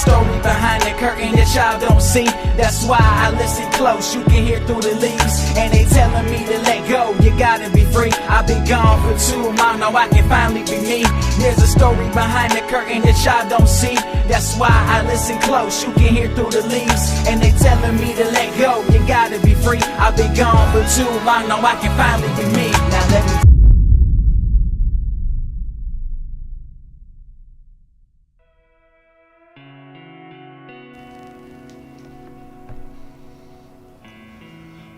story behind the curtain that y'all don't see. That's why I listen close, you can hear through the leaves. And they telling me to let go, you gotta be free. I've been gone for too long, now I can finally be me. There's a story behind the curtain that y'all don't see. That's why I listen close, you can hear through the leaves. And they telling me to let go, you gotta be free. I've been gone for too long, now I can finally be me. Now let me.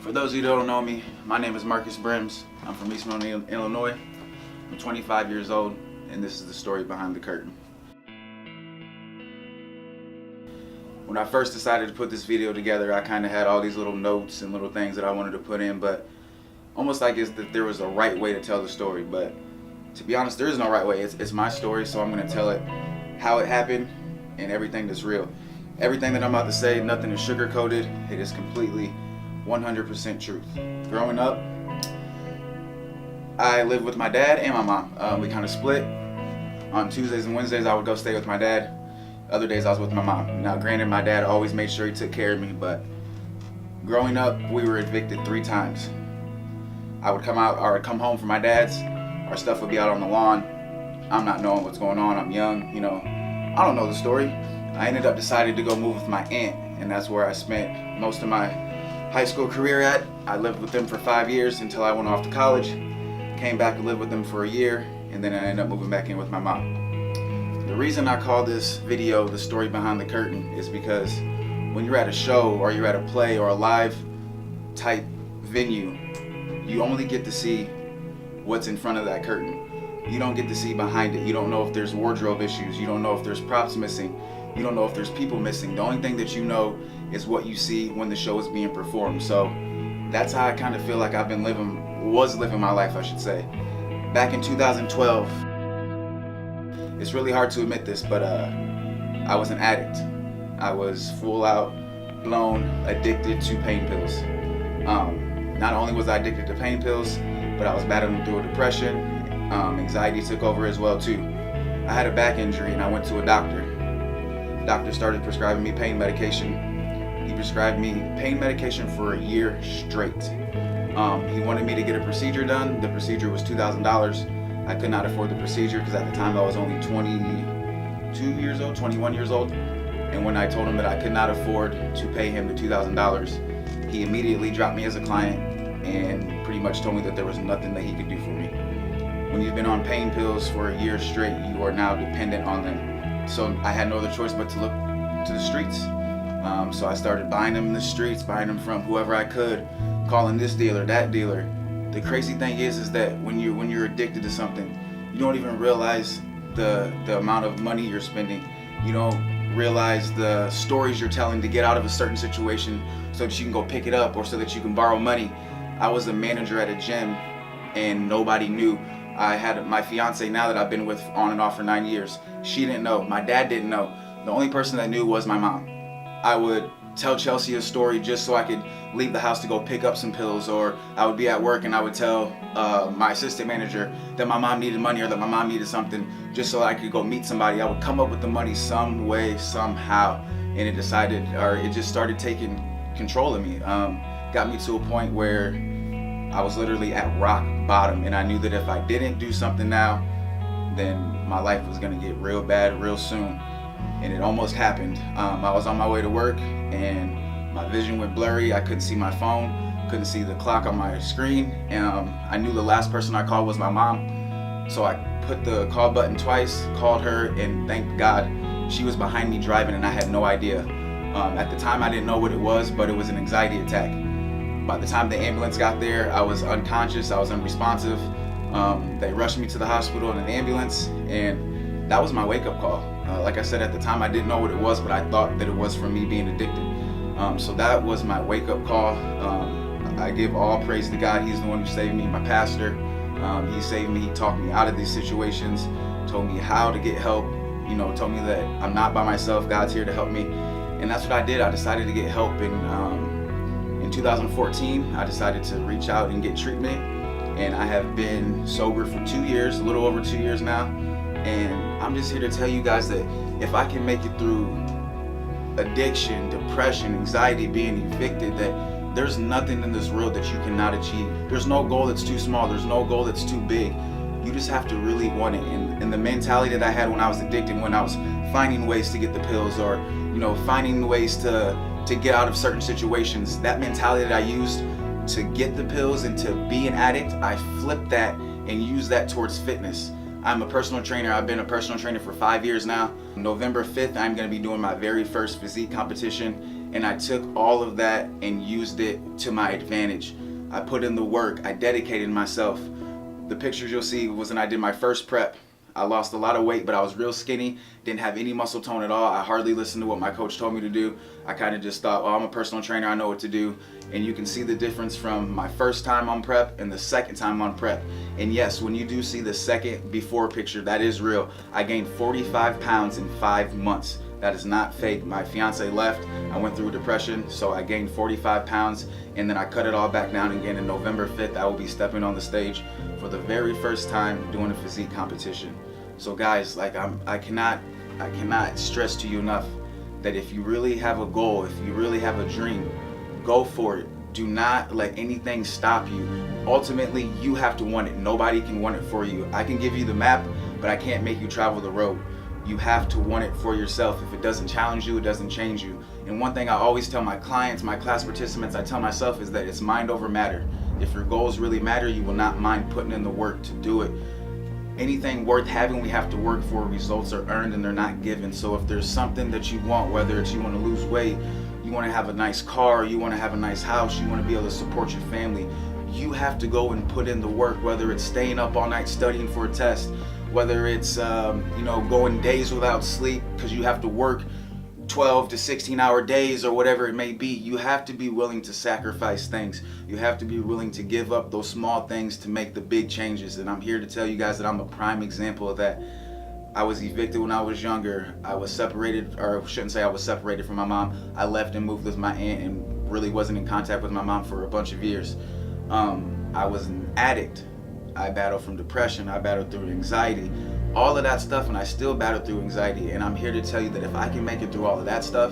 For those of you that don't know me, my name is Markus Brems. I'm from East Monroe, Illinois. I'm 25 years old, and this is the story behind the curtain. When I first decided to put this video together, I kind of had all these little notes and little things that I wanted to put in, but almost like it's that there was a right way to tell the story. But to be honest, there is no right way. It's my story, so I'm going to tell it how it happened and everything that's real. Everything that I'm about to say, nothing is sugar-coated. It is completely 100% truth. Growing up, I lived with my dad and my mom. We kind of split. On Tuesdays and Wednesdays, I would go stay with my dad. Other days, I was with my mom. Now, granted, my dad always made sure he took care of me, but growing up, we were evicted 3 times. I would come out or come home from my dad's. Our stuff would be out on the lawn. I'm not knowing what's going on. I'm young, you know. I don't know the story. I ended up deciding to go move with my aunt, and that's where I spent most of my high school career at. I lived with them for 5 years until I went off to college. Came back and lived with them for a year, and then I ended up moving back in with my mom. The reason I call this video the story behind the curtain is because when you're at a show or you're at a play or a live type venue, you only get to see what's in front of that curtain. You don't get to see behind it. You don't know if there's wardrobe issues. You don't know if there's props missing. You don't know if there's people missing. The only thing that you know is what you see when the show is being performed. So that's how I kind of feel like I've been was living my life, I should say. Back in 2012, it's really hard to admit this, but I was an addict. I was full out, blown, addicted to pain pills. Not only was I addicted to pain pills, but I was battling through a depression. Anxiety took over as well too. I had a back injury and I went to a doctor. The doctor started prescribing me pain medication. He prescribed me pain medication for a year straight. He wanted me to get a procedure done. The procedure was $2,000. I could not afford the procedure because at the time I was only 21 years old. And when I told him that I could not afford to pay him the $2,000, he immediately dropped me as a client and pretty much told me that there was nothing that he could do for me. When you've been on pain pills for a year straight, you are now dependent on them. So I had no other choice but to look to the streets. So I started buying them in the streets, buying them from whoever I could, calling this dealer, that dealer. The crazy thing is that when you're addicted to something, you don't even realize the amount of money you're spending. You don't realize the stories you're telling to get out of a certain situation so that you can go pick it up or so that you can borrow money. I was a manager at a gym and nobody knew. I had my fiance now that I've been with on and off for 9 years. She didn't know. My dad didn't know. The only person that knew was my mom. I would tell Chelsea a story just so I could leave the house to go pick up some pills, or I would be at work and I would tell my assistant manager that my mom needed money or that my mom needed something just so I could go meet somebody. I would come up with the money some way, somehow, and it just started taking control of me. Got me to a point where I was literally at rock bottom, and I knew that if I didn't do something now, then my life was gonna get real bad real soon. And it almost happened. I was on my way to work and my vision went blurry. I couldn't see my phone, couldn't see the clock on my screen. I knew the last person I called was my mom. So I put the call button twice, called her, and thank God she was behind me driving and I had no idea. At the time I didn't know what it was, but it was an anxiety attack. By the time the ambulance got there, I was unconscious, I was unresponsive. They rushed me to the hospital in an ambulance, and that was my wake-up call. Like I said, at the time I didn't know what it was, but I thought that it was from me being addicted. So that was my wake-up call. I give all praise to God. He's the one who saved me, my pastor. He saved me, he talked me out of these situations, told me how to get help, told me that I'm not by myself, God's here to help me. And that's what I did. I decided to get help in 2014. I decided to reach out and get treatment, and I have been sober for 2 years, a little over 2 years now. And I'm just here to tell you guys that if I can make it through addiction, depression, anxiety, being evicted, that there's nothing in this world that you cannot achieve. There's no goal that's too small. There's no goal that's too big. You just have to really want it. And the mentality that I had when I was addicted, when I was finding ways to get the pills, or finding ways to get out of certain situations, that mentality that I used to get the pills and to be an addict, I flipped that and used that towards fitness. I'm a personal trainer. I've been a personal trainer for 5 years now. November 5th, I'm going to be doing my very first physique competition, and I took all of that and used it to my advantage. I put in the work. I dedicated myself. The pictures you'll see was when I did my first prep. I lost a lot of weight, but I was real skinny, didn't have any muscle tone at all. I hardly listened to what my coach told me to do. I kind of just thought, well, I'm a personal trainer, I know what to do. And you can see the difference from my first time on prep and the second time on prep. And yes, when you do see the second before picture, that is real. I gained 45 pounds in 5 months. That is not fake. My fiance left, I went through depression, so I gained 45 pounds, and then I cut it all back down again. And November 5th, I will be stepping on the stage for the very first time doing a physique competition. So guys, like I cannot stress to you enough that if you really have a goal, if you really have a dream, go for it. Do not let anything stop you. Ultimately, you have to want it. Nobody can want it for you. I can give you the map, but I can't make you travel the road. You have to want it for yourself. If it doesn't challenge you, it doesn't change you. And one thing I always tell my clients, my class participants, I tell myself, is that it's mind over matter. If your goals really matter, you will not mind putting in the work to do it. Anything worth having, we have to work for. Results are earned and they're not given. So if there's something that you want, whether it's you want to lose weight, you want to have a nice car, you want to have a nice house, you want to be able to support your family, you have to go and put in the work, whether it's staying up all night studying for a test, whether it's going days without sleep because you have to work 12 to 16 hour days or whatever it may be. You have to be willing to sacrifice things. You have to be willing to give up those small things to make the big changes. And I'm here to tell you guys that I'm a prime example of that. I was evicted when I was younger. I was separated, or I shouldn't say I was separated from my mom. I left and moved with my aunt and really wasn't in contact with my mom for a bunch of years. I was an addict. I battled from depression. I battled through anxiety. All of that stuff, and I still battle through anxiety. And I'm here to tell you that if I can make it through all of that stuff,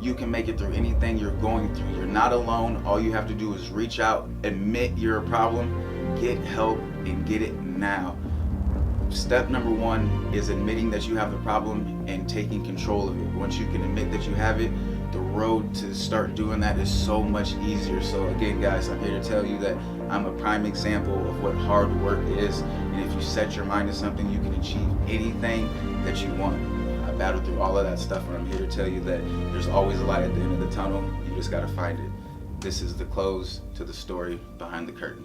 you can make it through anything you're going through. You're not alone. All you have to do is reach out, admit you're a problem, get help, and get it now. Step number 1 is admitting that you have the problem and taking control of it. Once you can admit that you have it, the road to start doing that is so much easier. So again, guys, I'm here to tell you that I'm a prime example of what hard work is. And if you set your mind to something, you can achieve anything that you want. I battled through all of that stuff, and I'm here to tell you that there's always a light at the end of the tunnel. You just got to find it. This is the close to the story behind the curtain.